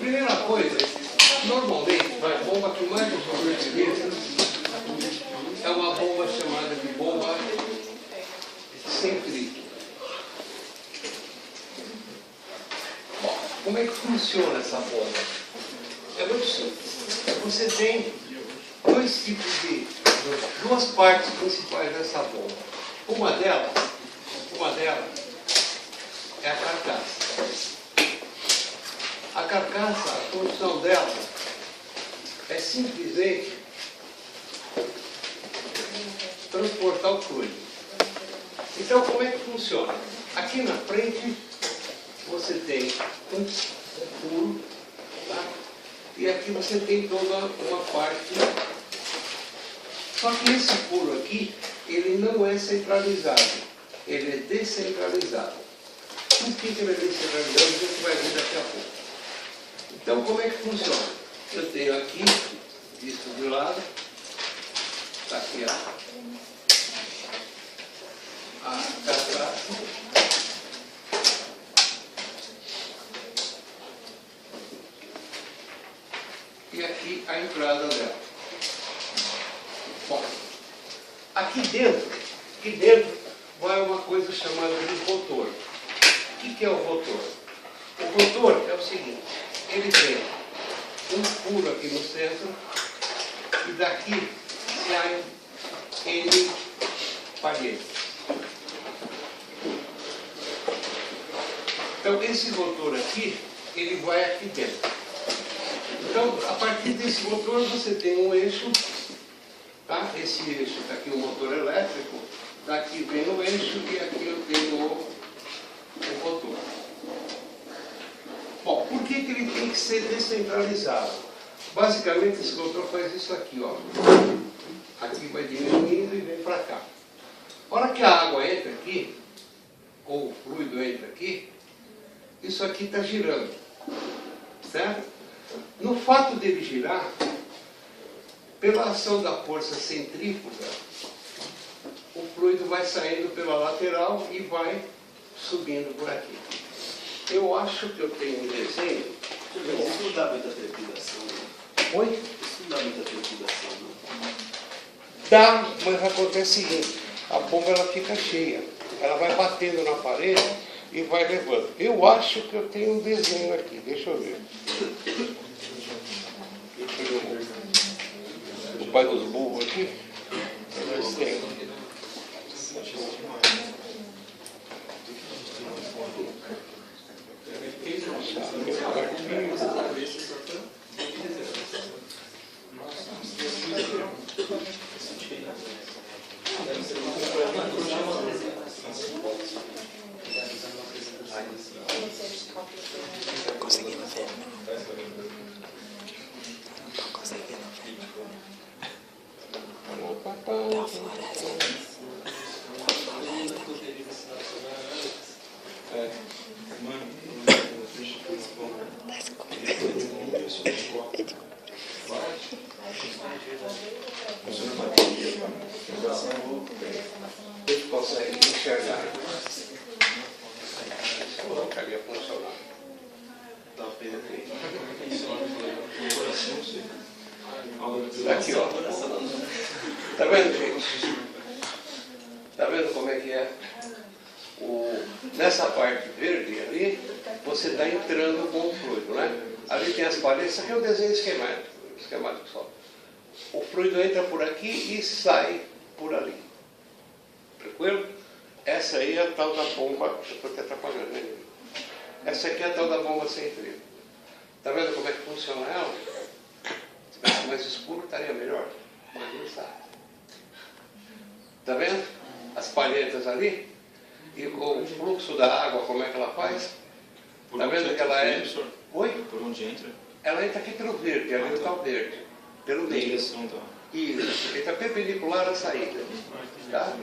primeira coisa, normalmente, a bomba que mais se utiliza é uma bomba chamada de bomba centrífuga. Bom, como é que funciona essa bomba? É muito simples. Você tem duas partes principais dessa bomba. Uma delas é a carcaça. A carcaça, a função dela é simplesmente transportar o fluido. Então, como é que funciona? Aqui na frente, você tem um furo, tá? E aqui você tem toda uma parte. Só que esse furo aqui, ele não é centralizado, ele é descentralizado. Por que ele é descentralizado? A gente vai ver daqui a pouco. Então, como é que funciona? Eu tenho aqui, visto de lado, está aqui a carcaça. E aqui a entrada dela. Bom, aqui dentro vai uma coisa chamada de rotor. O que é o rotor? O rotor é o seguinte, ele tem um furo aqui no centro e daqui saem N palhetas. Então esse rotor aqui, ele vai aqui dentro. Então, a partir desse motor você tem um eixo, tá? Esse eixo está aqui o motor elétrico, daqui vem o eixo e aqui eu tenho o rotor. Bom, por que ele tem que ser descentralizado? Basicamente esse motor faz isso aqui, ó. Aqui vai diminuindo e vem para cá. A hora que a água entra aqui, ou o fluido entra aqui, isso aqui está girando, certo? No fato dele girar, pela ação da força centrífuga, o fluido vai saindo pela lateral e vai subindo por aqui. Eu acho que eu tenho um desenho. Isso não dá muita trepidação, não? Oi? Isso não dá muita trepidação, não? Dá, mas acontece o seguinte, a bomba ela fica cheia. Ela vai batendo na parede e vai levando. Eu acho que eu tenho um desenho aqui, deixa eu ver. O pai dos burros aqui. Nós temos. Conseguindo ver. Não conseguindo ver. Da floresta. Da floresta. Tá escuro. Ele consegue enxergar. Colocaria funcionar. Aqui, ó. Tá vendo, gente? Tá vendo como é que é? Nessa parte verde ali, você está entrando com o fluido, né? Ali tem as paredes, isso aqui é um desenho esquemático só. O fluido entra por aqui e sai por ali. Tranquilo? Essa aí é a tal da bomba, eu estou até atrapalhando, né? Essa aqui é a tal da bomba centrífuga. Tá vendo como é que funciona ela? Se tivesse mais escuro, estaria melhor. Mas não está. Tá vendo? As palhetas ali. E o fluxo da água, como é que ela faz? Tá vendo que ela é... Oi? Por onde entra? Ela entra aqui pelo verde, ali está o verde. Pelo meio. Isso. Ele está perpendicular à saída. Tá?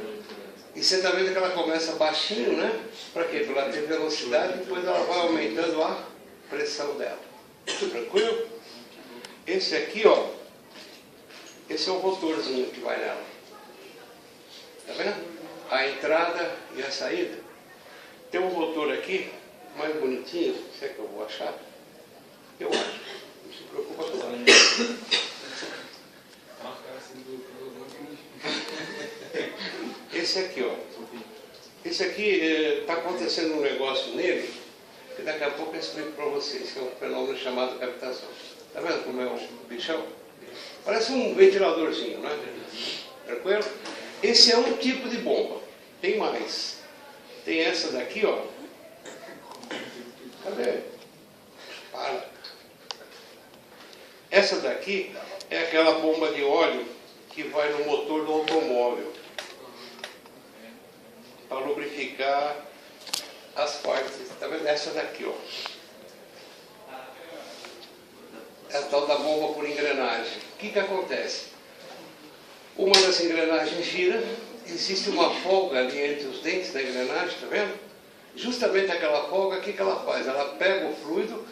E você está vendo que ela começa baixinho, né? Para quê? Para ela ter velocidade e depois ela vai aumentando a pressão dela. Tranquilo? Esse aqui, ó. Esse é o rotorzinho que vai nela. Tá vendo? A entrada e a saída. Tem um rotor aqui, mais bonitinho. Se é que eu vou achar? Eu acho. esse aqui, ó. Esse aqui está acontecendo um negócio nele, que daqui a pouco eu explico para vocês, que é um fenômeno chamado cavitação. Está vendo como é o bichão? Parece um ventiladorzinho, não é? Tranquilo? Esse é um tipo de bomba. Tem mais. Tem essa daqui, ó. Cadê? Para. Essa daqui é aquela bomba de óleo que vai no motor do automóvel para lubrificar as partes. Está vendo? Essa daqui, ó. É a tal da bomba por engrenagem. O que acontece? Uma das engrenagens gira, existe uma folga ali entre os dentes da engrenagem, está vendo? Justamente aquela folga, o que ela faz? Ela pega o fluido,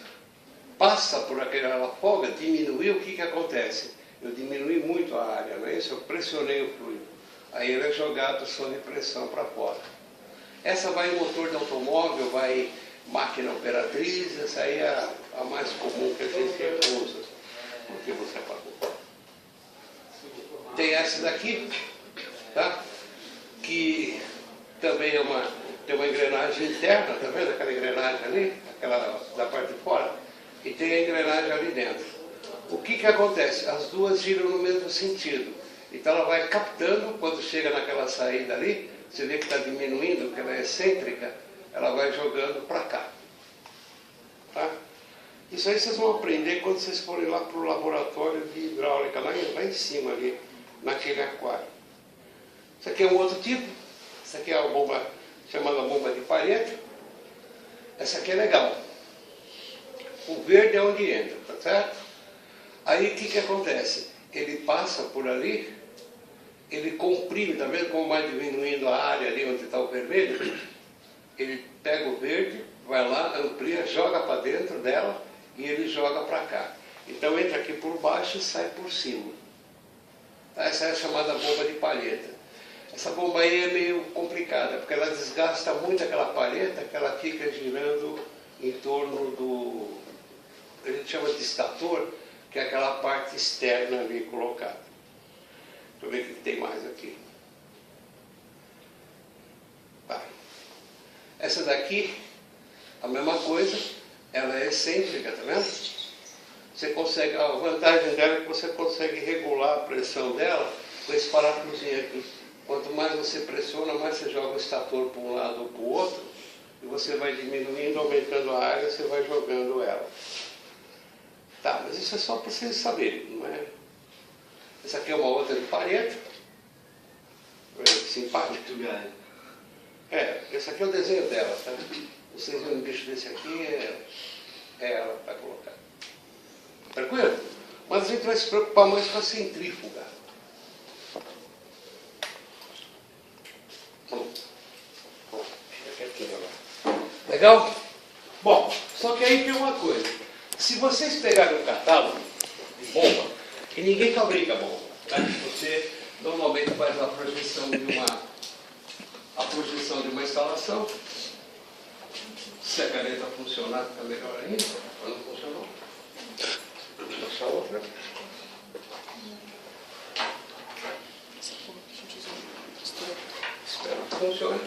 passa por aquela folga, diminuiu, o que acontece? Eu diminui muito a área, não é isso? Eu pressionei o fluido. Aí ele é jogado sob pressão para fora. Essa vai em motor de automóvel, vai máquina operatriz, essa aí é a mais comum que a gente usa. Por que você apagou? Tem essa daqui, tá? Que também tem uma engrenagem interna, tá vendo aquela engrenagem ali? Aquela da parte de fora? E tem a engrenagem ali dentro. O que acontece? As duas giram no mesmo sentido. Então ela vai captando, quando chega naquela saída ali, você vê que está diminuindo, que ela é excêntrica, ela vai jogando para cá. Tá? Isso aí vocês vão aprender quando vocês forem lá para o laboratório de hidráulica, lá em cima ali, naquele aquário. Isso aqui é um outro tipo. Isso aqui é uma bomba chamada bomba de Pareto. Essa aqui é legal. O verde é onde entra, tá certo? Aí o que acontece? Ele passa por ali, ele comprime, tá vendo como vai diminuindo a área ali onde está o vermelho? Ele pega o verde, vai lá, amplia, joga para dentro dela e ele joga para cá. Então entra aqui por baixo e sai por cima. Essa é a chamada bomba de palheta. Essa bomba aí é meio complicada, porque ela desgasta muito aquela palheta, que ela fica girando em torno do... a gente chama de estator, que é aquela parte externa ali colocada. Deixa eu ver o que tem mais aqui. Tá. Essa daqui, a mesma coisa, ela é excêntrica, tá vendo? Você consegue, a vantagem dela é que você consegue regular a pressão dela com esse parafusinho aqui. Quanto mais você pressiona, mais você joga o estator para um lado ou para o outro, e você vai diminuindo, aumentando a área, você vai jogando ela. Tá, mas isso é só para vocês saberem, não é? Essa aqui é uma outra de Pareto. Simpática. Esse aqui é o desenho dela, tá? Vocês verem um bicho desse aqui, é ela que vai colocar. Tranquilo? Mas a gente vai se preocupar mais com a centrífuga. Fica quietinho agora. Legal? Bom, só que aí tem uma coisa. Se vocês pegarem um catálogo de bomba, e ninguém fabrica bomba, tá? Você normalmente faz a projeção de uma instalação. Se a caneta funcionar, fica melhor ainda. Mas não funcionou. Vou achar outra. Espero que funcione.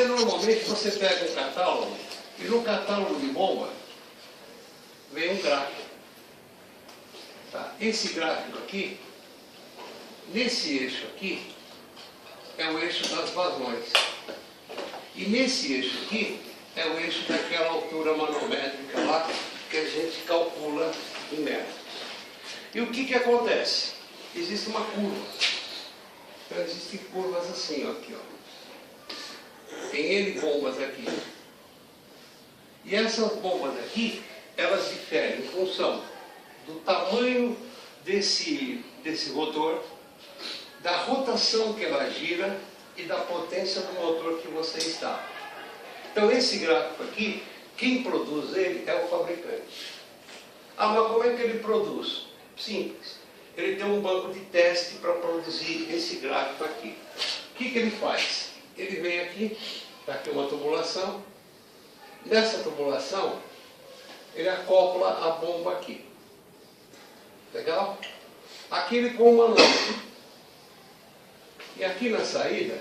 Normalmente pega um catálogo, e no catálogo de bomba vem um gráfico. Tá? Esse gráfico aqui, nesse eixo aqui, é o eixo das vazões. E nesse eixo aqui, é o eixo daquela altura manométrica lá, que a gente calcula em metros. E o que acontece? Existe uma curva. Então existem curvas assim, ó, aqui, ó. Tem N bombas aqui. E essas bombas aqui, elas diferem em função do tamanho desse rotor, da rotação que ela gira e da potência do motor que você está. Então esse gráfico aqui, quem produz ele é o fabricante. Ah, mas como é que ele produz? Simples. Ele tem um banco de teste para produzir esse gráfico aqui. O que ele faz? Ele vem aqui, está aqui uma tubulação. Nessa tubulação, ele acopla a bomba aqui. Legal? Aqui ele põe uma lâmpada. E aqui na saída,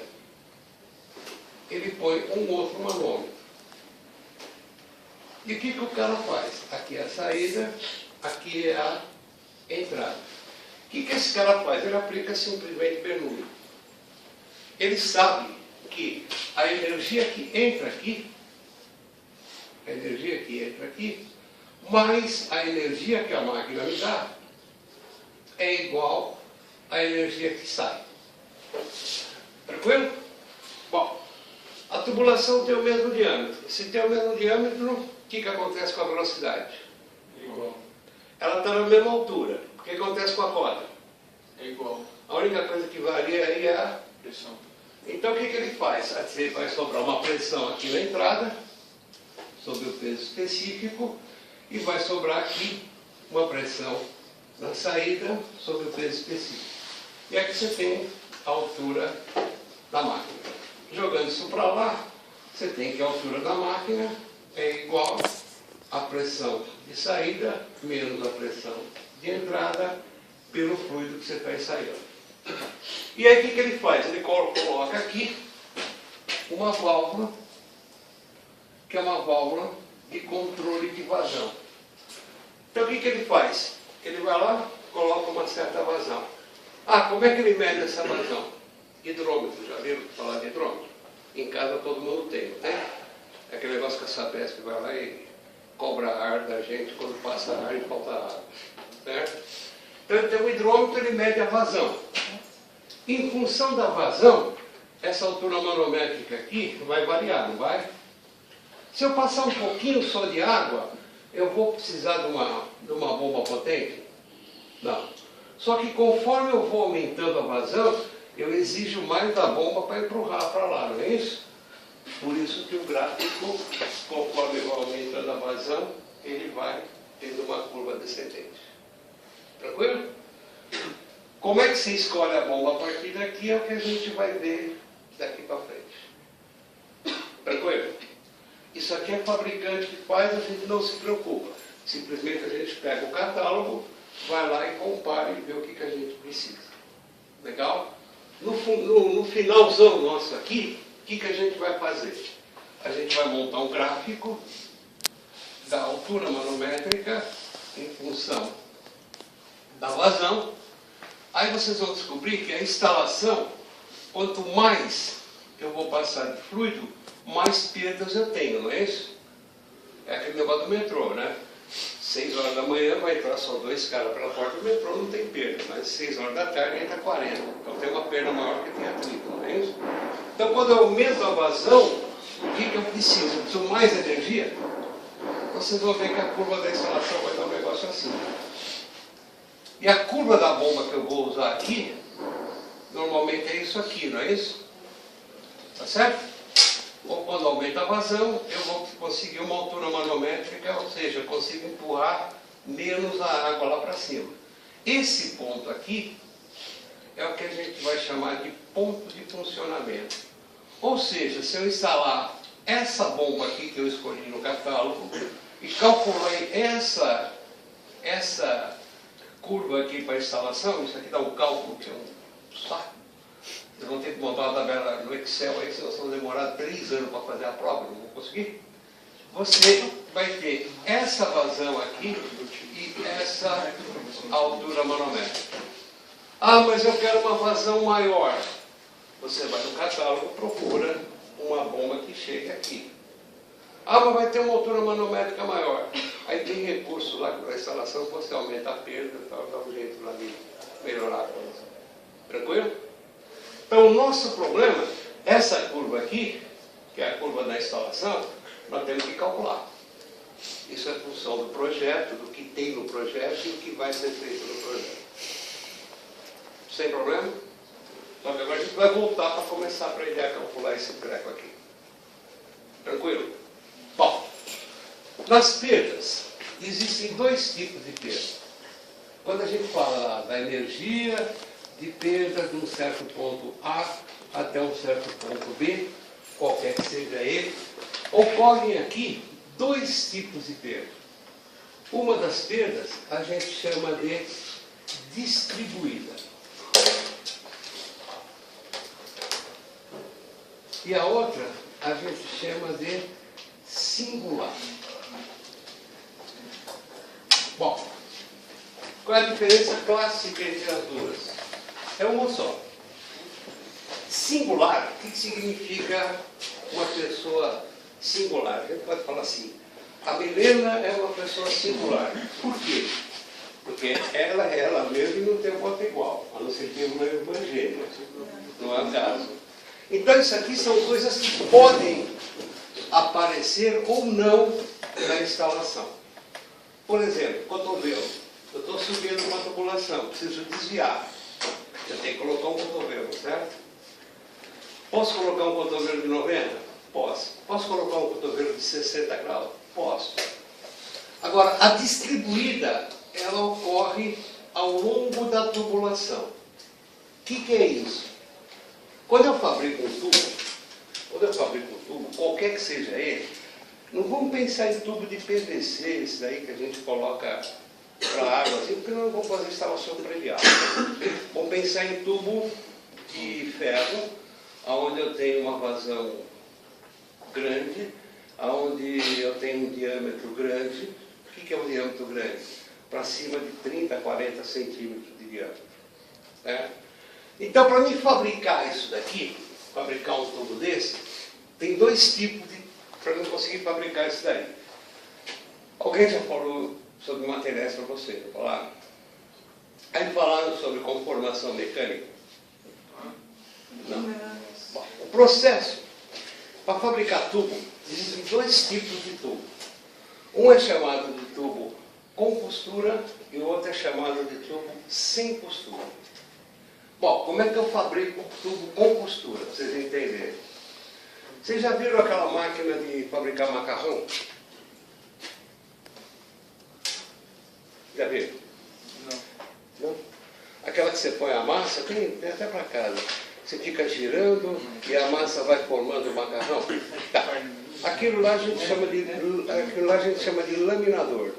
ele põe um outro manômetro. E o que o cara faz? Aqui é a saída, aqui é a entrada. O que esse cara faz? Ele aplica simplesmente Bernoulli. Ele sabe que a energia que entra aqui, mais a energia que a máquina me dá, é igual à energia que sai. Tranquilo? Bom, a tubulação tem o mesmo diâmetro. Se tem o mesmo diâmetro, o que acontece com a velocidade? Igual. Ela está na mesma altura. O que acontece com a corda? É igual. A única coisa que varia aí é a... Pressão. Então o que ele faz? Ele vai sobrar uma pressão aqui na entrada, sobre o peso específico, e vai sobrar aqui uma pressão na saída, sobre o peso específico. E aqui você tem a altura da máquina. Jogando isso para lá, você tem que a altura da máquina é igual à pressão de saída menos a pressão de entrada pelo fluido que você está ensaiando. E aí o que ele faz? Ele coloca aqui uma válvula, que é uma válvula de controle de vazão. Então o que ele faz? Ele vai lá, coloca uma certa vazão. Ah, como é que ele mede essa vazão? Hidrômetro, já viram falar de hidrômetro? Em casa todo mundo tem, né? É aquele negócio que a Sabesp vai lá e cobra ar da gente quando passa ar e falta água, certo? Então ele tem um hidrômetro, ele mede a vazão. Em função da vazão, essa altura manométrica aqui vai variar, não vai? Se eu passar um pouquinho só de água, eu vou precisar de uma bomba potente? Não. Só que conforme eu vou aumentando a vazão, eu exijo mais da bomba para empurrar para lá, não é isso? Por isso que o gráfico, conforme vai aumentando a vazão, ele vai tendo uma curva descendente. Tranquilo? Como é que se escolhe a bomba a partir daqui é o que a gente vai ver daqui para frente. Tranquilo? Isso aqui é fabricante que faz, a gente não se preocupa. Simplesmente a gente pega o catálogo, vai lá e compara e vê o que a gente precisa. Legal? No finalzão nosso aqui, o que a gente vai fazer? A gente vai montar um gráfico da altura manométrica em função da vazão. Aí vocês vão descobrir que a instalação, quanto mais eu vou passar de fluido, mais perdas eu tenho, não é isso? É aquele negócio do metrô, né? 6 horas da manhã vai entrar só 2 caras pela porta do metrô, não tem perda, mas 6 horas da tarde entra 40. Então tem uma perda maior que tem atrito, não é isso? Então quando eu aumento a vazão, o que eu preciso? Eu preciso mais energia? Vocês vão ver que a curva da instalação vai dar um negócio assim. E a curva da bomba que eu vou usar aqui, normalmente é isso aqui, não é isso? Tá certo? Ou quando aumenta a vazão, eu vou conseguir uma altura manométrica, ou seja, eu consigo empurrar menos a água lá para cima. Esse ponto aqui é o que a gente vai chamar de ponto de funcionamento. Ou seja, se eu instalar essa bomba aqui que eu escolhi no catálogo e calculei essa curva aqui para a instalação, isso aqui dá um cálculo que é um saco. Vocês vão ter que montar uma tabela no Excel aí, senão vocês vão demorar 3 anos para fazer a prova, não vão conseguir. Você vai ter essa vazão aqui e essa altura manométrica. Ah, mas eu quero uma vazão maior. Você vai no catálogo, procura uma bomba que chegue aqui. Ah, mas vai ter uma altura manométrica maior. Aí tem recurso lá para a instalação, você aumenta a perda, tal, dá um jeito lá de melhorar a coisa. Tranquilo? Então o nosso problema, essa curva aqui, que é a curva da instalação, nós temos que calcular. Isso é função do projeto, do que tem no projeto e o que vai ser feito no projeto. Sem problema? Só que agora a gente vai voltar para começar a aprender a calcular esse treco aqui. Tranquilo? Bom, nas perdas, existem 2 tipos de perda. Quando a gente fala da energia de perda de um certo ponto A até um certo ponto B, qualquer que seja ele, ocorrem aqui 2 tipos de perda. Uma das perdas a gente chama de distribuída. e a outra a gente chama de singular. Bom, qual é a diferença clássica entre as duas? É uma só. Singular, o que significa uma pessoa singular? A gente pode falar assim, a Milena é uma pessoa singular. Por quê? Porque ela é ela mesma e não tem um outro igual, a não ser que tenha uma evangelho. Não é o caso. Então isso aqui são coisas que podem aparecer ou não na instalação. Por exemplo, cotovelo. Eu estou subindo uma tubulação, preciso desviar. Eu tenho que colocar um cotovelo, certo? Posso colocar um cotovelo de 90? Posso. Posso colocar um cotovelo de 60 graus? Posso. Agora, a distribuída, ela ocorre ao longo da tubulação. O que é isso? Quando eu fabrico um tubo, qualquer que seja ele, não vamos pensar em tubo de PVC, esse daí que a gente coloca para água, assim, porque não vamos fazer instalação predial. Vamos pensar em tubo de ferro, onde eu tenho uma vazão grande, onde eu tenho um diâmetro grande. O que é um diâmetro grande? Para cima de 30, 40 centímetros de diâmetro. Né? Então, para mim fabricar isso daqui, fabricar um tubo desse, tem dois tipos para eu conseguir fabricar isso daí. Alguém já falou sobre materiais para você? Falaram? Aí falaram sobre conformação mecânica? Não. Bom, o processo para fabricar tubo, existem dois tipos de tubo. Um é chamado de tubo com costura e o outro é chamado de tubo sem costura. Bom, como é que eu fabrico tubo com costura, para vocês entenderem? Vocês já viram aquela máquina de fabricar macarrão? Já viram? Não? Aquela que você põe a massa, tem até para casa. Você fica girando e a massa vai formando o macarrão. Tá. Aquilo lá a gente chama de laminador,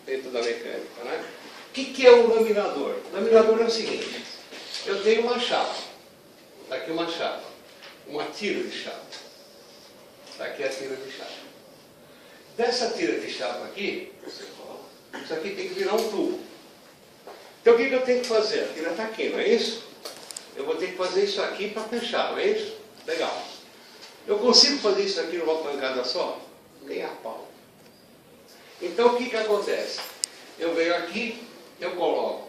dentro da mecânica. Né? O que é o laminador? O laminador é o seguinte, eu tenho uma chapa, está aqui uma chapa, uma tira de chapa, está aqui a tira de chapa. Dessa tira de chapa aqui, isso aqui tem que virar um tubo. Então o que eu tenho que fazer? A tira está aqui, não é isso? Eu vou ter que fazer isso aqui para fechar, não é isso? Legal. Eu consigo fazer isso aqui numa pancada só? Nem a pau. Então o que acontece? Eu venho aqui, eu coloco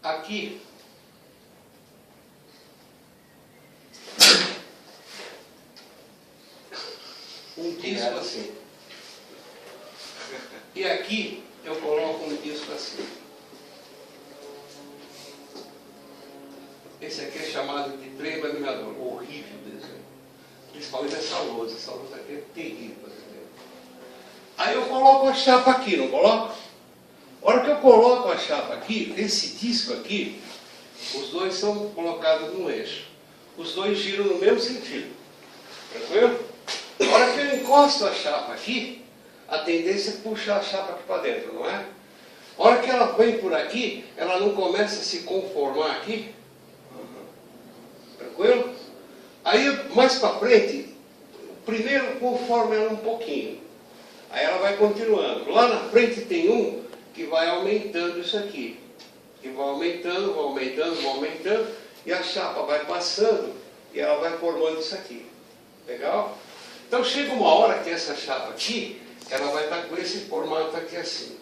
aqui um disco assim. E aqui eu coloco um disco assim. Esse aqui é chamado de trem laminador. Horrível desenho. Principalmente essa lousa. Essa lousa aqui é terrível. Aí eu coloco a chapa aqui, não coloco? A hora que eu coloco a chapa aqui, esse disco aqui, os dois são colocados no eixo. Os dois giram no mesmo sentido. Tranquilo? A hora que eu encosto a chapa aqui, a tendência é puxar a chapa aqui para dentro, não é? A hora que ela vem por aqui, ela não começa a se conformar aqui. Tranquilo? Aí, mais para frente, primeiro conforma ela um pouquinho. Aí ela vai continuando. Lá na frente tem um que vai aumentando isso aqui. Que vai aumentando, vai aumentando, vai aumentando. E a chapa vai passando e ela vai formando isso aqui. Legal? Então chega uma hora que essa chapa aqui, ela vai estar com esse formato aqui assim.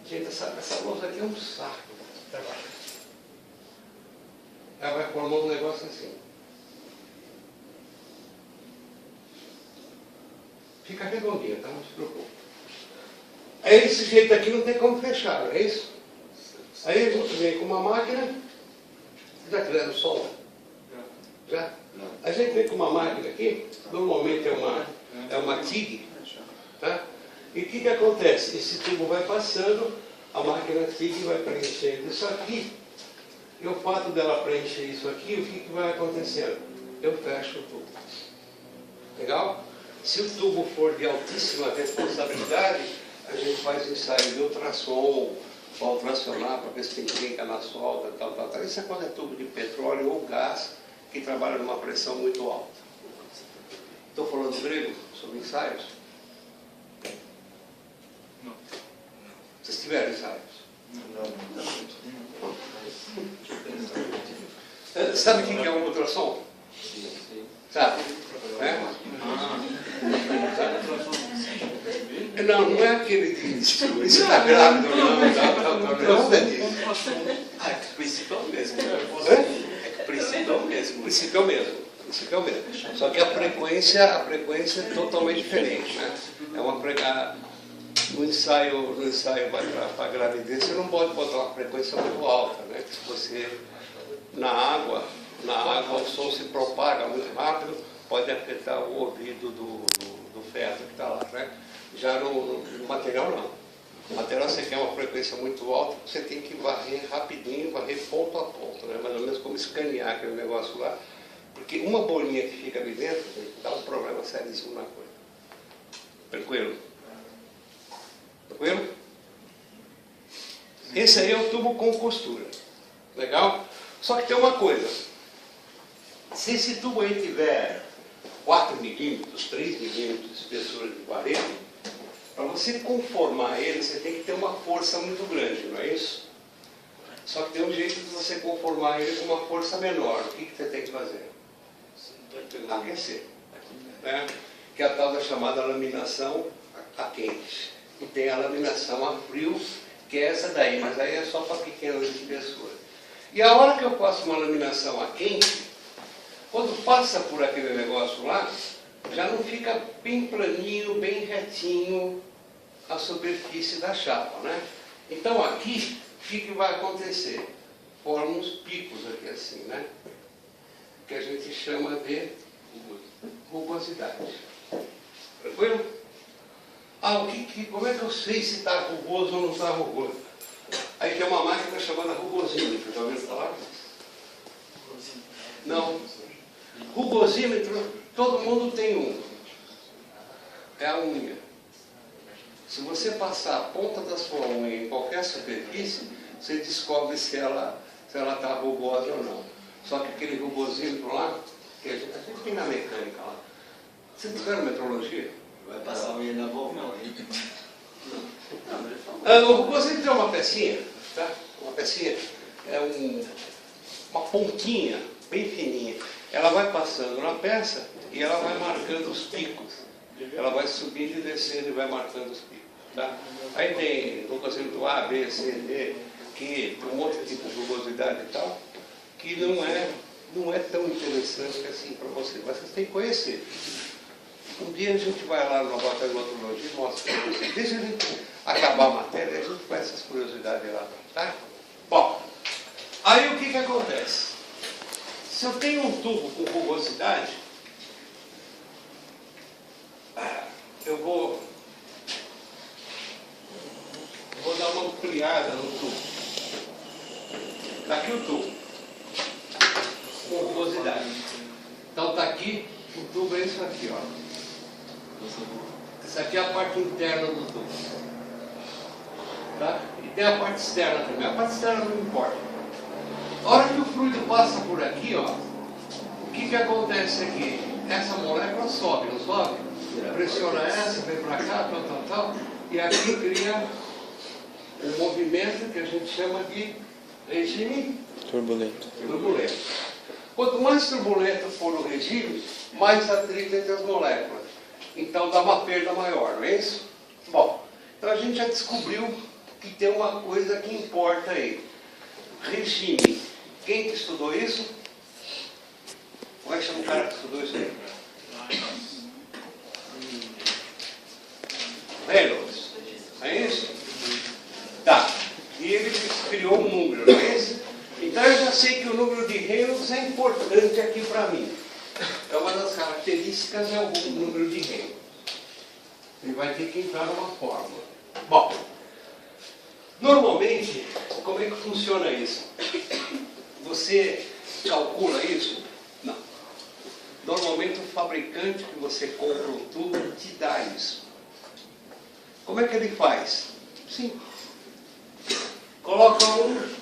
Gente, essa lousa aqui é um saco. Ela vai formar um negócio assim. Fica redondinha, tá? Não se preocupe. Aí esse jeito aqui não tem como fechar, não é isso? Aí a gente vem com uma máquina. Já fizeram som? Já? A gente vem com uma máquina aqui, normalmente é uma TIG, tá? E o que acontece? Esse tubo vai passando, a máquina TIG vai preenchendo isso aqui. E o fato dela preencher isso aqui, o que vai acontecendo? Eu fecho o tubo. Legal? Se o tubo for de altíssima responsabilidade, a gente faz ensaio de ultrassom, para ultracionar, para ver se tem trinca na solda, tal. Isso é quando é tubo de petróleo ou gás, que trabalha numa pressão muito alta. Estou falando grego sobre ensaios? Não. Vocês tiveram ensaios? Sabe o que é um ultrassom? Sabe? Não, não é aquele de descobrir se está grávido ou não. Não é disso. Ah, é que o princípio é o mesmo. É? É que o princípio é o mesmo. O princípio é o mesmo. O princípio é o mesmo. Só que a frequência é totalmente diferente. Né? É uma no ensaio para a gravidez, você não pode botar uma frequência muito alta. Né? Se você, na água o som se propaga muito rápido, pode afetar o ouvido do feto que está lá. Né? Já no material não. No material você quer uma frequência muito alta, você tem que varrer rapidinho, varrer ponto a ponto, né? Mais ou menos como escanear aquele negócio lá. Porque uma bolinha que fica ali dentro, dá um problema seríssimo na coisa. Tranquilo? Tranquilo? Esse aí é o tubo com costura. Legal? Só que tem uma coisa. Se esse tubo aí tiver 4 milímetros, 3 milímetros de espessura de parede, para você conformar ele, você tem que ter uma força muito grande, não é isso? Só que tem um jeito de você conformar ele com uma força menor. O que você tem que fazer? Aquecer. Né? Que é a tal da chamada laminação a quente. E tem a laminação a frio, que é essa daí, mas aí é só para pequenas espessuras. E a hora que eu faço uma laminação a quente, quando passa por aquele negócio lá, já não fica bem planinho, bem retinho a superfície da chapa, né? Então aqui, o que vai acontecer? Forma uns picos aqui assim, né? Que a gente chama de rugosidade. Tranquilo? Como é que eu sei se está rugoso ou não está rugoso? Aí tem uma máquina chamada rugosímetro, já ouviram falar? Não. Rugosímetro, todo mundo tem um. É a unha. Se você passar a ponta da sua unha em qualquer superfície, você descobre se ela está rugosa ou não. Só que aquele rugosímetro lá, que a gente tem na mecânica lá. Vocês tiveram metrologia? Vai passar a unha na vovó, hein? O rugosímetro é uma pecinha, tá? Uma pecinha, uma pontinha bem fininha. Ela vai passando na peça e ela vai marcando os picos. Ela vai subindo e descendo e vai marcando os picos. Tá? Aí tem rugosímetro A, B, C, D, que tem um monte de tipo de rugosidade e tal, que não é tão interessante assim para você, mas vocês têm que conhecer. Um dia a gente vai lá no laboratório de metrologia e mostra para vocês. Deixa a gente acabar a matéria e a gente faz essas curiosidades lá. Tá? Bom, aí o que acontece? Se eu tenho um tubo com rugosidade, eu vou dar uma ampliada no tubo. Está aqui o tubo, com rugosidade. Então está aqui, o tubo é isso aqui, ó. Essa aqui é a parte interna do tubo. Tá? E tem a parte externa também. A parte externa não importa. A hora que o fluido passa por aqui, ó, o que acontece aqui? Essa molécula sobe, não sobe? Pressiona essa, vem para cá, tal. E aqui cria um movimento que a gente chama de regime Turbulento. Quanto mais turbulento for o regime, mais atrito entre as moléculas. Então dá uma perda maior, não é isso? Bom, então a gente já descobriu que tem uma coisa que importa aí. Regime. Quem que estudou isso? Como é que chama o cara que estudou isso aí? Reynolds. É isso? Tá. E ele criou um número, não é isso? Então eu já sei que o número de Reynolds é importante aqui para mim. É uma das características é o número de Reynolds. Ele vai ter que entrar numa fórmula. Bom, normalmente, como é que funciona isso? Você calcula isso? Não. Normalmente o fabricante que você compra o tubo te dá isso. Como é que ele faz? Sim. Coloca um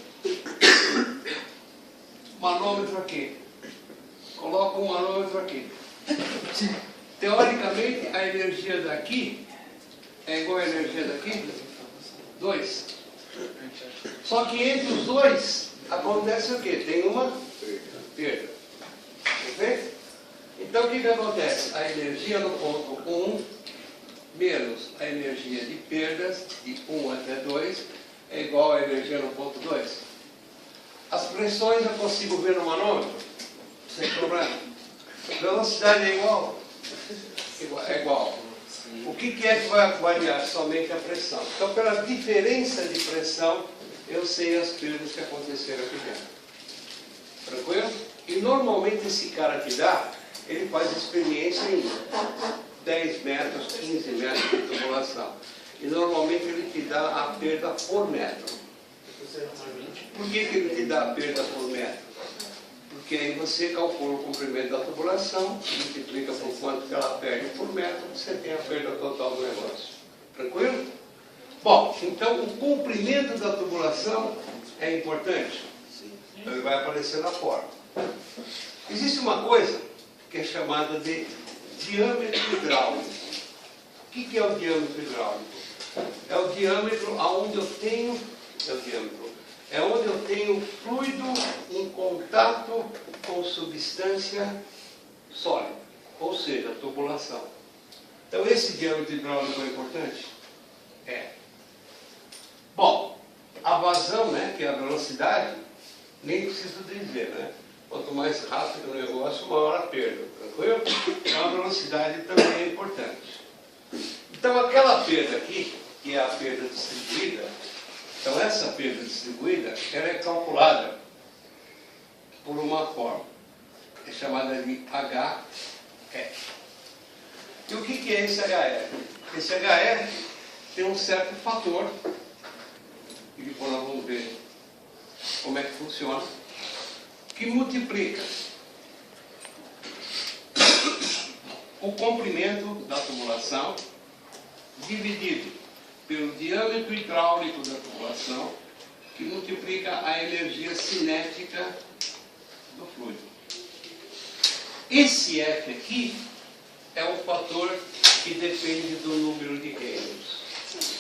manômetro aqui. coloco um manômetro aqui. Teoricamente, a energia daqui é igual à energia daqui? 2. Só que entre os dois acontece o quê? Tem uma perda. Perfeito? Então o que acontece? A energia no ponto 1 menos a energia de perdas de 1 até 2 é igual à energia no ponto 2. As pressões eu consigo ver no manômetro? Sem problema. Velocidade é igual? É igual. O que é que vai variar? Somente a pressão. Então, pela diferença de pressão, eu sei as perdas que aconteceram aqui dentro. Tranquilo? E normalmente esse cara que dá, ele faz experiência em 10 metros, 15 metros de tubulação. E normalmente ele te dá a perda por metro. Por que ele te dá a perda por metro? Porque aí você calcula o comprimento da tubulação, multiplica por quanto que ela perde por metro, você tem a perda total do negócio. Tranquilo? Bom, então o comprimento da tubulação é importante. Ele vai aparecer na forma. Existe uma coisa que é chamada de diâmetro hidráulico. O que é o diâmetro hidráulico? É o diâmetro aonde eu tenho, é onde eu tenho fluido em contato com substância sólida, ou seja, tubulação. Então esse diâmetro hidráulico é importante? É. Bom, a vazão, né, que é a velocidade, nem preciso dizer, né? Quanto mais rápido o negócio, maior a perda, tranquilo? Então a velocidade também é importante. Então aquela perda aqui, que é a perda distribuída, então essa perda distribuída, ela é calculada por uma forma, é chamada de HF. E o que é esse HF? Esse HF tem um certo fator, e depois nós vamos ver como é que funciona, que multiplica o comprimento da tubulação dividido pelo diâmetro hidráulico da tubulação, que multiplica a energia cinética do fluido. Esse F aqui é o fator que depende do número de reinos.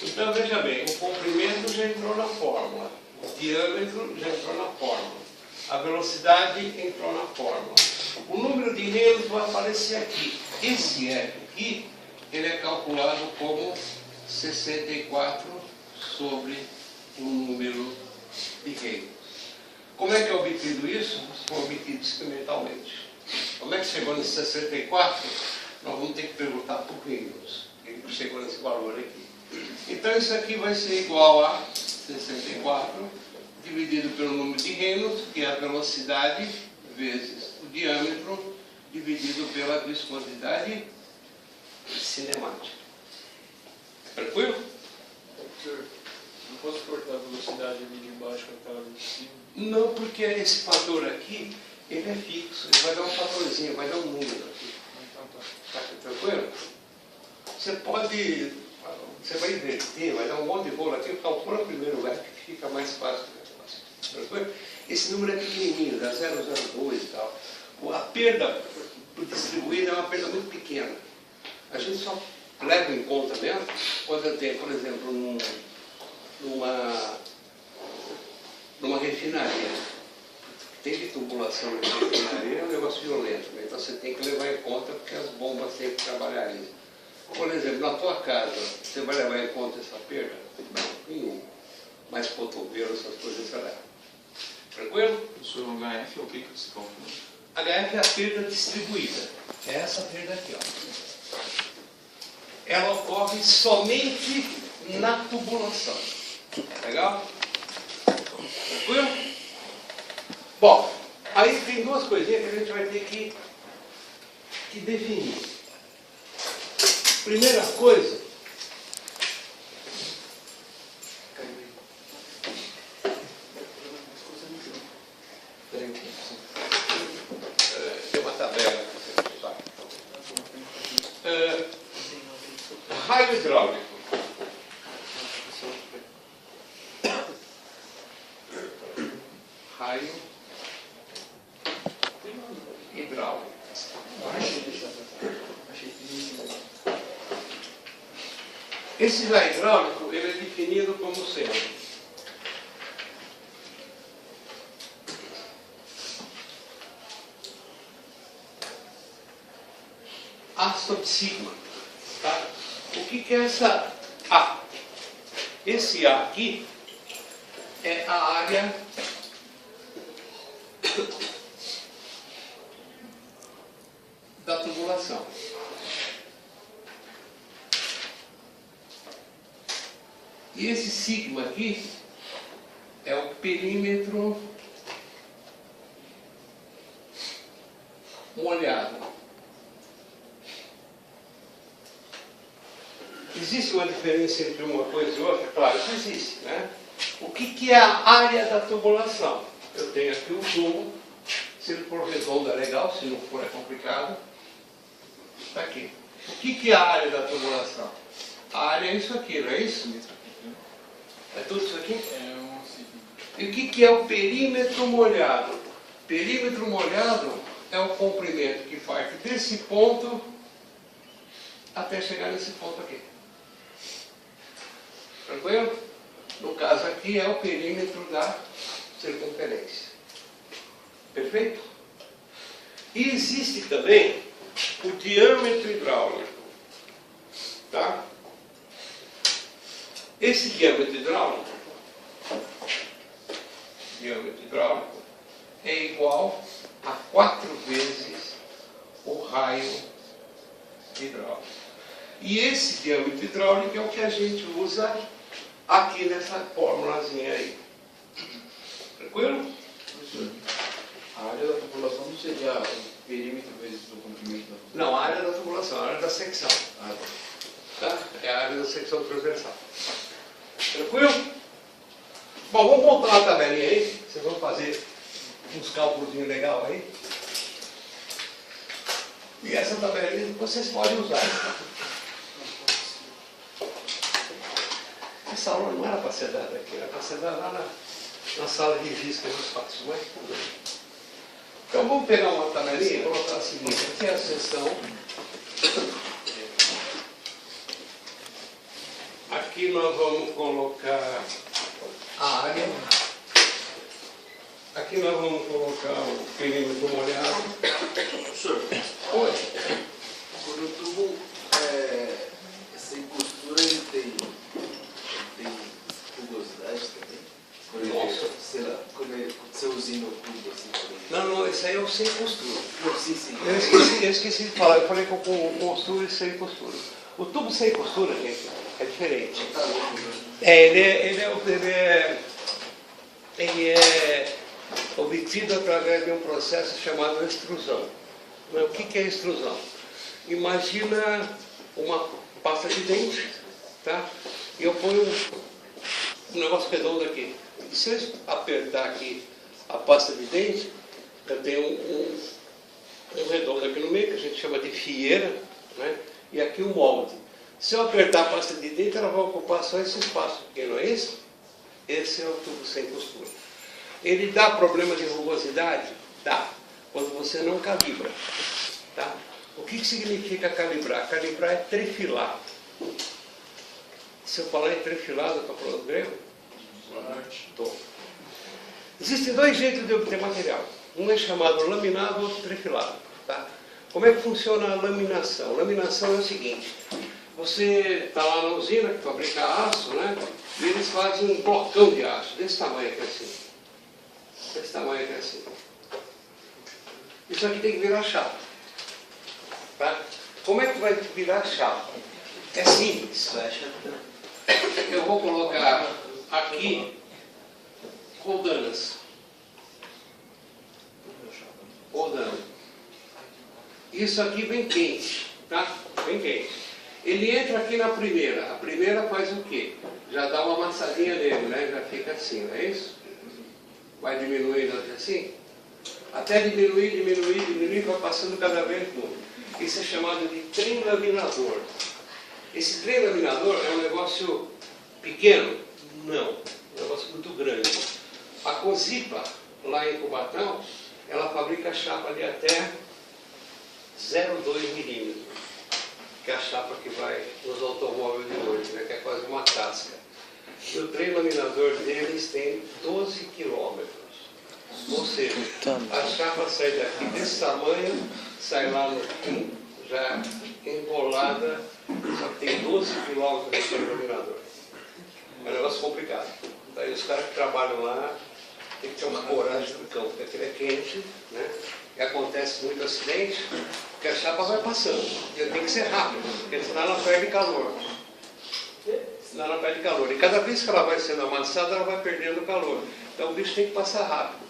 Então, veja bem, o comprimento já entrou na fórmula, o diâmetro já entrou na fórmula, a velocidade entrou na fórmula. O número de reinos vai aparecer aqui. Esse F aqui, ele é calculado como 64 sobre o número de reinos. Como é que é obtido isso? Foi obtido experimentalmente. Como é que chegou nesse 64? Nós vamos ter que perguntar por reinos. Ele chegou nesse valor aqui. Então isso aqui vai ser igual a 64 dividido pelo número de reinos, que é a velocidade, vezes o diâmetro, dividido pela viscosidade cinemática. Tranquilo? Professor, não posso cortar a velocidade ali de baixo com aquela ali de cima? Não, porque esse fator aqui, ele é fixo. Ele vai dar um fatorzinho, vai dar um número aqui. Então tá. Tá tranquilo? Você vai inverter, vai dar um monte de rolo aqui, calcula primeiro o F, que fica mais fácil o negócio. Tranquilo? Esse número é pequenininho, dá 0,02 e tal. A perda distribuída é uma perda muito pequena. A gente só leva em conta mesmo quando eu tenho, por exemplo, numa refinaria. Tem de tubulação na refinaria, é um negócio violento, né? Então você tem que levar em conta porque as bombas têm que trabalhar ali. Por exemplo, na tua casa, você vai levar em conta essa perda? Não, nenhum. Mas cotovelo, essas coisas você leva. Tranquilo? Professor, o HF é o que você calcula? HF é a perda distribuída. É essa perda aqui, ó. Ela ocorre somente na tubulação. Legal? Tranquilo? Bom, aí tem duas coisinhas que a gente vai ter que definir. Primeira coisa, tem uma tabela aqui, tá? Raio hidráulico. Raio hidráulico. Esse já hidráulico, ele é definido como sendo A sobre sigma. Tá? O que é essa A? Esse A aqui é a área da tubulação. E esse sigma aqui é o perímetro molhado. Existe uma diferença entre uma coisa e outra? Claro, isso existe, né? O que é a área da tubulação? Eu tenho aqui um tubo, se ele for redondo é legal, se não for é complicado. Está aqui. O que é a área da tubulação? A área é isso aqui, não é isso? É tudo isso aqui? É um sigma. E o que é o perímetro molhado? Perímetro molhado é o comprimento que faz desse ponto até chegar nesse ponto aqui. Tranquilo? No caso aqui é o perímetro da circunferência. Perfeito? E existe também o diâmetro hidráulico. Tá? Esse diâmetro hidráulico é igual a 4 vezes o raio hidráulico. E esse diâmetro hidráulico é o que a gente usa aqui nessa formulazinha aí. Tranquilo? A área da tubulação não seria o perímetro vezes o comprimento da tubulação? Não, a área da tubulação, a área da secção. Tá? É a área da secção transversal. Tranquilo? Bom, vamos montar uma tabelinha aí. Vocês vão fazer uns cálculos legais aí. E essa tabelinha vocês podem usar. Essa aula não era para ser dada aqui, era para ser dada lá na sala de risco dos passos, mas tudo bem. Então vamos pegar uma tabelinha e colocar a seguinte, aqui é a seção. Aqui nós vamos colocar a área. Aqui nós vamos colocar o perímetro molhado. Professor, Oi. quando o tubo sem costura, ele tem rugosidade também? Nossa. Sei lá, quando você usina o tubo assim também? Não, esse aí é o sem costura. Não, sim. Eu esqueci de falar, eu falei com costura e sem costura. O tubo sem costura, gente, é diferente. Tá louco, né? Ele é obtido através de um processo chamado extrusão. O que é extrusão? Imagina uma pasta de dente, tá? E eu ponho um negócio redondo aqui. E se eu apertar aqui a pasta de dente, eu tenho um redondo aqui no meio, que a gente chama de fieira, né? E aqui o molde. Se eu apertar a pasta de dente, ela vai ocupar só esse espaço pequeno, é isso? Esse é o tubo sem costura. Ele dá problema de rugosidade? Dá, quando você não calibra. Tá? O que significa calibrar? Calibrar é trefilar. Se eu falar em trefilado, estou falando grego? Estou. Existem dois jeitos de obter material. Um é chamado laminado, outro trefilado. Tá? Como é que funciona a laminação? Laminação é o seguinte: você está lá na usina que fabrica aço, né? E eles fazem um blocão de aço, desse tamanho aqui assim. Desse tamanho aqui assim. Isso aqui tem que virar chapa. Tá? Como é que vai virar chapa? É simples. Eu vou colocar aqui roldanas. Roldana. Isso aqui bem quente, tá? Bem quente. Ele entra aqui na primeira. A primeira faz o quê? Já dá uma amassadinha nele, né? Já fica assim, não é isso? Vai diminuindo assim. Até diminuir, vai passando cada vez mais. Isso é chamado de trem laminador. Esse trem laminador é um negócio pequeno? Não. É um negócio muito grande. A Cosipa, lá em Cubatão, ela fabrica chapa de até 0,2 milímetros. Que é a chapa que vai nos automóveis de hoje, né? trem laminador deles tem 12 quilômetros. Ou seja, a chapa sai daqui desse tamanho, sai lá no fim, já embolada, só que tem 12 quilômetros de trem laminador. É um negócio complicado. Daí os caras que trabalham lá tem que ter uma coragem do campo, porque aquilo é quente, né? E acontece muito acidente, porque a chapa vai passando. E tem que ser rápido, porque senão ela perde calor. Senão ela perde calor. E cada vez que ela vai sendo amassada, ela vai perdendo calor. Então o bicho tem que passar rápido.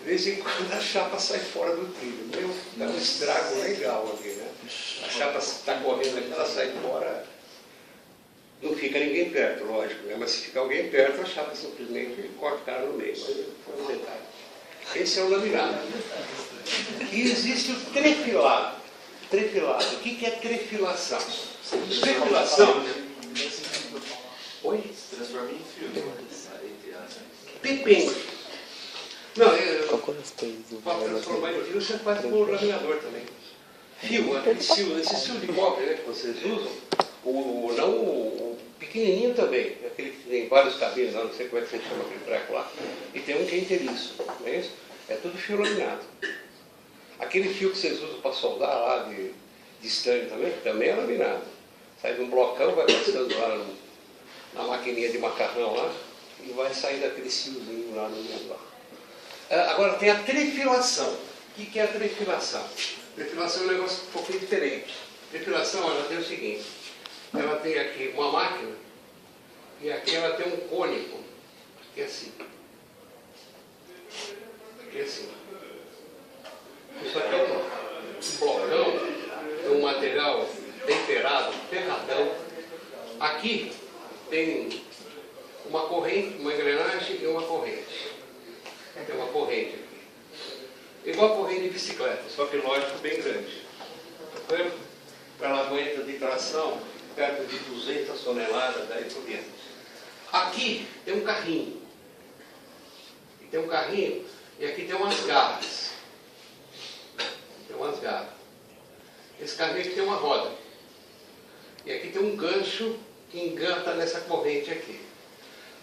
De vez em quando a chapa sai fora do trilho. Meu, dá um estrago legal aqui, né? A chapa está correndo aqui, ela sai fora. Não fica ninguém perto, lógico, né? Mas se fica alguém perto, a chapa simplesmente corta o cara no meio. Mas foi um detalhe. Esse é o laminado. E existe o trefilado. Trefilado. O que é trefilação? Trefilação. Oi? Transforma em fio. Depende. Não, Qual as coisas? para transformar em fio, você faz com o laminador também. Fio, aquele fio, esse fio de cobre, né, que vocês usam, o pequenininho também, aquele que tem vários cabinhos lá, não sei como é que você chama aquele treco lá, e tem um que é inteiriço, não é isso? É tudo fio laminado. Aquele fio que vocês usam para soldar lá de estanho também é laminado. Sai de um blocão, vai passando lá na maquininha de macarrão lá, e vai sair daquele fiozinho lá no meio lá. Agora tem a trefilação. O que é a trefilação? Trefilação é um negócio um pouquinho diferente. Trefilação, ela tem o seguinte, ela tem aqui uma máquina, e aqui ela tem um cônico, que é assim. Aqui é assim. Isso aqui é um blocão de um material temperado, ferradão. Aqui tem uma corrente, uma engrenagem e uma corrente. Tem uma corrente aqui. Igual a corrente de bicicleta, só que lógico bem grande. Tá vendo? Ela aguenta de tração perto de 200 toneladas, daí por diante. Aqui tem um carrinho. E tem um carrinho e aqui tem umas garras. Tem umas garras. Esse carrinho aqui tem uma roda. E aqui tem um gancho que engata nessa corrente aqui.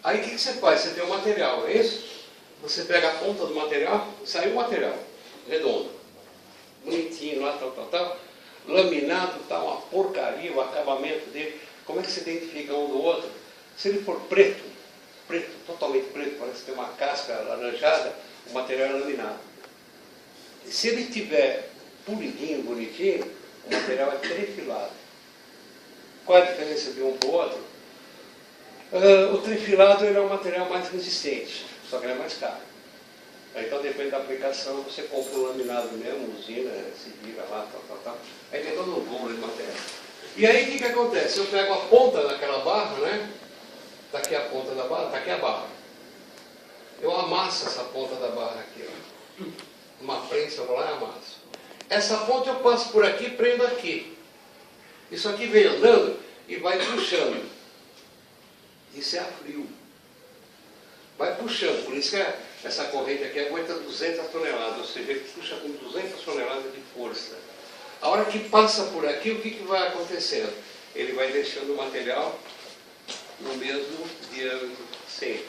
Aí o que você faz? Você tem um material, não é isso? Você pega a ponta do material, sai o material, redondo, bonitinho lá, tal. Laminado, tá uma porcaria, o acabamento dele. Como é que se identifica um do outro? Se ele for preto, totalmente preto, parece que tem uma casca alaranjada, o material é laminado. E se ele tiver polidinho, bonitinho, o material é trefilado. Qual a diferença de um para o outro? O trefilado ele é um material mais resistente, só que ele é mais caro. Então depende da aplicação, você compra um laminado mesmo, usina, se vira lá, tal. Aí tem todo um volume de material. E aí o que acontece? Eu pego a ponta daquela barra, né? Está aqui a ponta da barra, está aqui a barra. Eu amasso essa ponta da barra aqui, ó. Uma prensa, eu vou lá e amasso. Essa ponta eu passo por aqui e prendo aqui. Isso aqui vem andando e vai puxando. Isso é a frio. Vai puxando, por isso que essa corrente aqui aguenta 200 toneladas, ou seja, ele puxa com 200 toneladas de força. A hora que passa por aqui, o que vai acontecendo? Ele vai deixando o material no mesmo diâmetro sempre.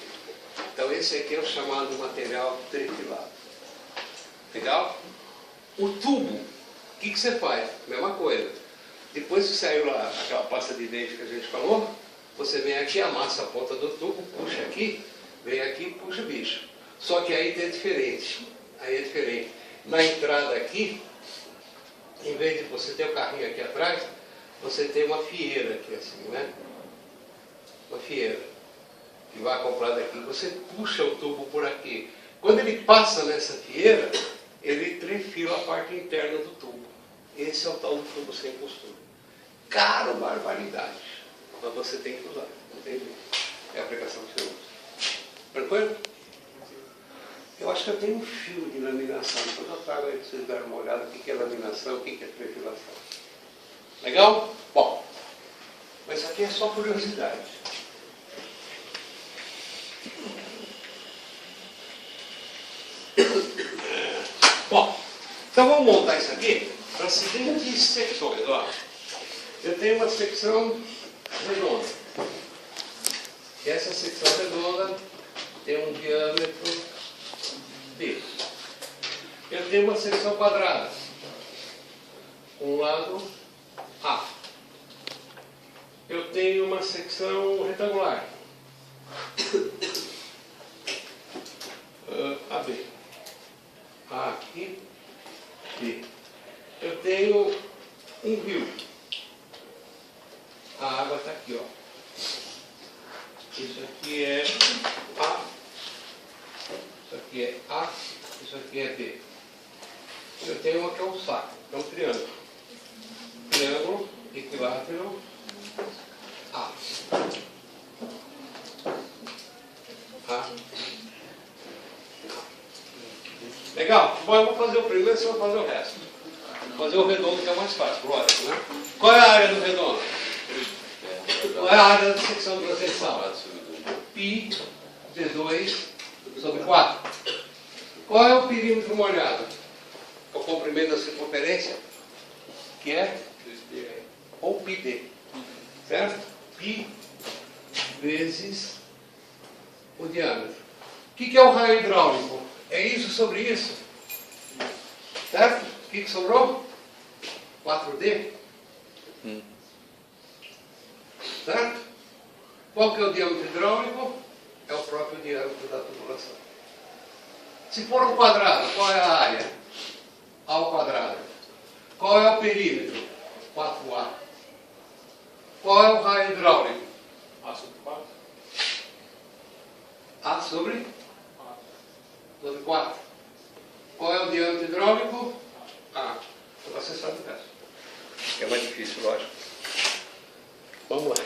Então esse aqui é o chamado material trefilado. Legal? O tubo, o que você faz? Mesma coisa. Depois que saiu lá aquela pasta de dente que a gente falou, você vem aqui, amassa a ponta do tubo, puxa aqui, vem aqui e puxa o bicho. Só que aí é diferente. Aí é diferente. Na entrada aqui, em vez de você ter o carrinho aqui atrás, você tem uma fieira aqui assim, né? Uma fieira que vai acoplada aqui. Você puxa o tubo por aqui. Quando ele passa nessa fieira, ele trefila a parte interna do tubo. Esse é o tal do tubo sem costura. Caro, barbaridade. Mas você tem que usar, entende? É a aplicação que você usa. Tranquilo? Eu acho que eu tenho um fio de laminação. Depois eu trago aí para vocês darem uma olhada o que é laminação, o que é trefilação. Legal? Bom, mas isso aqui é só curiosidade. Bom, então vamos montar isso aqui para as seguintes secções. Ó. Eu tenho uma secção redonda. Essa secção redonda tem um diâmetro D. Eu tenho uma secção quadrada, com um lado A. Eu tenho uma secção retangular, AB. A aqui, B. Eu tenho um rio. A água está aqui, ó. Isso aqui é A. Isso aqui é A. Isso aqui é B. Eu tenho uma que é um saco, é um triângulo. Triângulo equilátero A. A. Legal? Bom, eu vou fazer o primeiro, você vai fazer o resto. Vou fazer o redondo que é mais fácil, lógico, né? Qual é a área do redondo? Qual é a área da secção transversal? Π D2 sobre 4. Qual é o perímetro molhado? É o comprimento da circunferência, que é ou πd, certo? Π vezes o diâmetro. O que é o raio hidráulico? É isso sobre isso, certo? O que sobrou? 4D. Certo? Qual que é o diâmetro hidráulico? É o próprio diâmetro da tubulação. Se for um quadrado, qual é a área? A ao quadrado. Qual é o perímetro? 4A. Qual é o raio hidráulico? A sobre 4. A sobre 4. Qual é o diâmetro hidráulico? A. Então você sabe o resto. É mais difícil, lógico. Vamos lá.